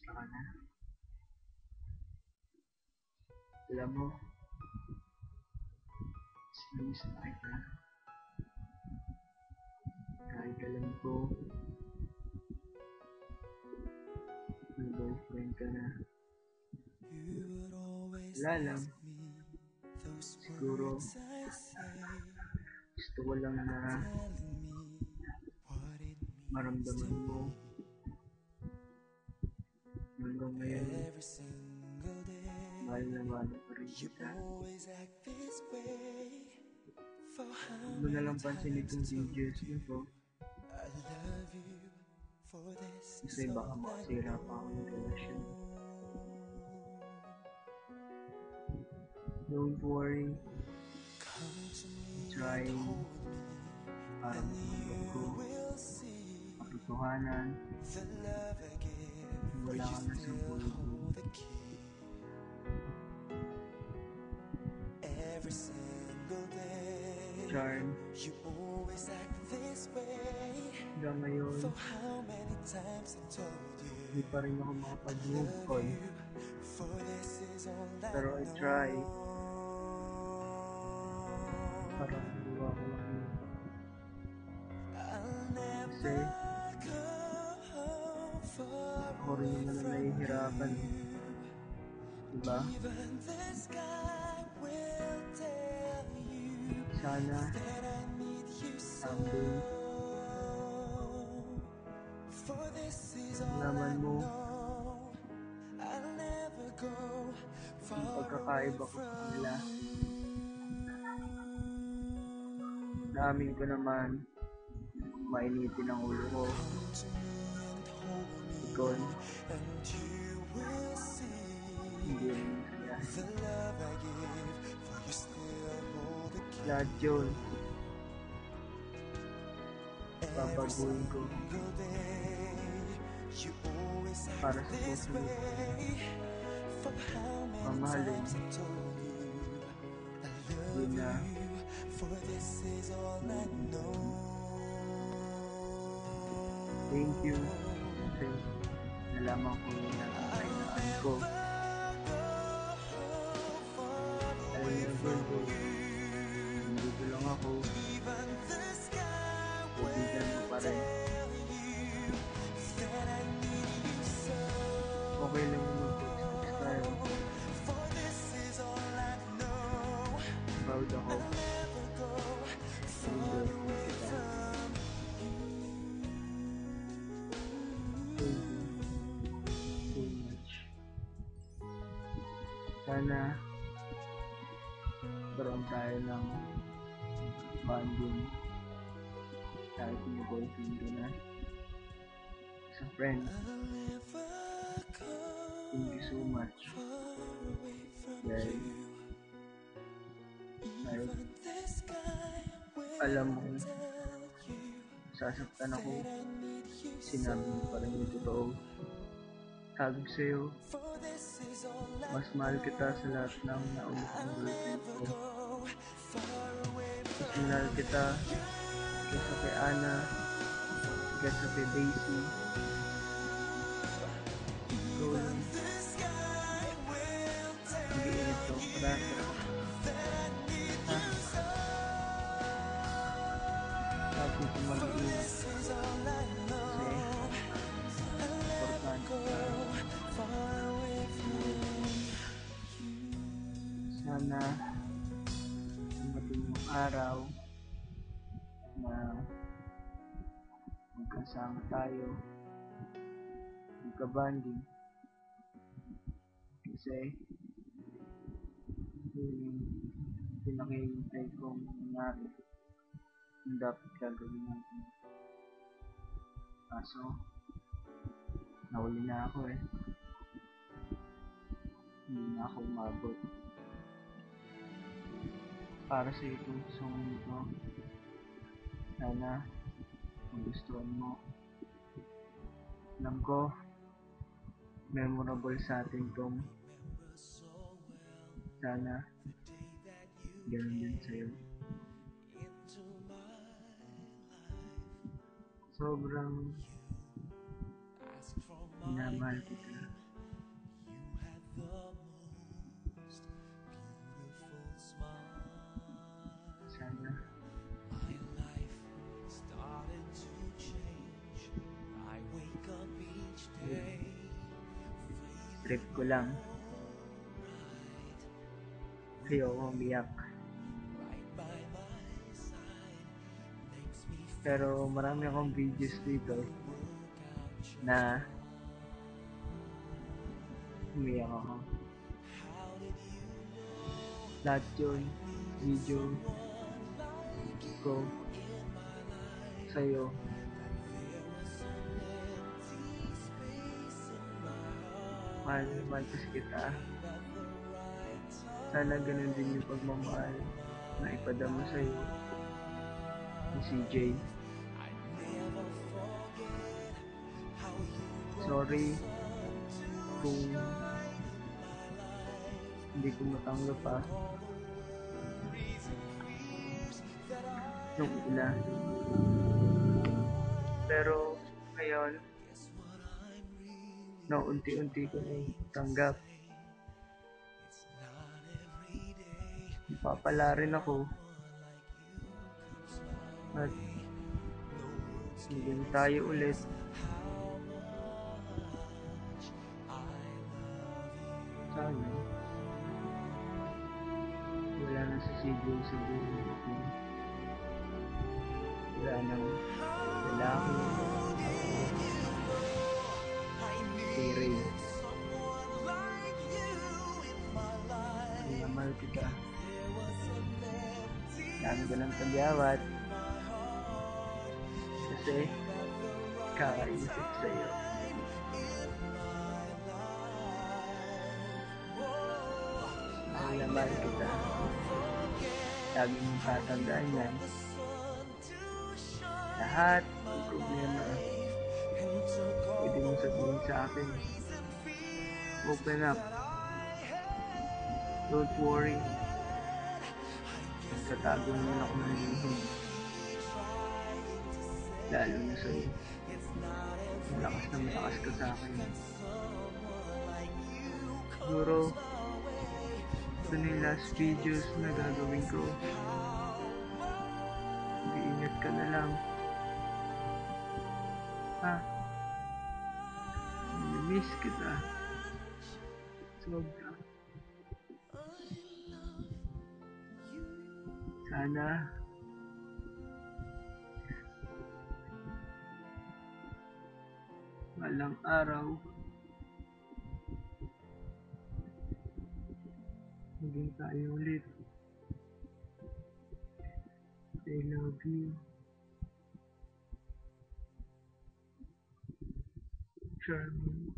Saka na. Alam mo, sinamiss na kita. Kahit alam ko, may boyfriend ka na. Wala lang. Siguro, gusto ko lang na maramdaman mo hanggang ngayon. Mahal na mahal pa rin kita. Huwag mo nalang pansin itong videos na to. Kasi baka makasira pa ako ng relasyon. Don't worry. I'm trying para matanggap ko katotohanan. Wala ka na sa buhay ko. Charm. Hanggang ngayon, hindi pa rin ako makapag-move on. Pero I try. Para magawa ko lang yun. Kasi ako rin naman na nahihirapan. Diba? Sana someday naman mo ang pagkakaiba ko sa kanila. Naamin ko naman mainitin ang ulo ko. Ikon hindi rin masayahin. Lahat yun babaguhin ko para sa susunod. Mamahalin yun na thank you kasi nalaman ko yung nakainaan ko. I never go. Nandito lang ako. Kaibigan mo pa rin. Okay lang yung mag-text tayo. Proud ako. Enjoy kita. Thank you so much. Sana karoon tayo ng bonding kahit may boyfriend ko na sa friend. Thank you so much. Dahil alam mo sasaktan ako, sinabi mo pa rin yung totoo. Sabi ko sa'yo, mas mahal kita sa lahat ng naunang girlfriend ko. Mas mahal kita kaysa kay Ana, kaysa kay Daisy. Ikaw lang mag-iinit ako parata. Sabi ko mag-iinit kasi importante ka. Sana dumating yung araw na magkasama tayo, magka-bonding. Kasi yung pinakihintay kong nangyari yung dapat gagawin natin. Kaso nahuli na ako eh. Hindi na ako umabot. Para sa itong song nito, sana magustuhan mo. Alam ko memorable sa atin tong. Sana ganun din sa'yo. Sobrang Minamahal kita. Sana trip ko lang. Ayoko umiyak. Pero marami akong videos dito na umiyak ako. Lahat yun, video ko sa'yo. Mahal na mahal kasi kita. Sana ganun din yung pagmamahal na ipadama sa'yo ni CJ. Sorry kung hindi ko matanggap pa nung una. Pero ngayon, na unti-unti ko nang tanggap. Papala rin ako at maging tayo ulit. Sana wala na si CJ sa buhay ko. Wala nang lalaki. Si Ray. Mahal kita. Dami ko ng tagyawat kasi kakaisip sa'yo. Mahal kita. Lagi mong tatandaan yan. Lahat ng problema pwede mo sabihin sa akin. Open up. Don't worry. Tatago naman ako ng lihim. Lalo na sa'yo. Malakas na malakas ka sa akin. Siguro, ito na yung last videos na gagawin ko. Mag-iingat ka na lang. Ha? Miss kita. Sobra. Sana walang araw maging tayo ulit. I love you. Charming.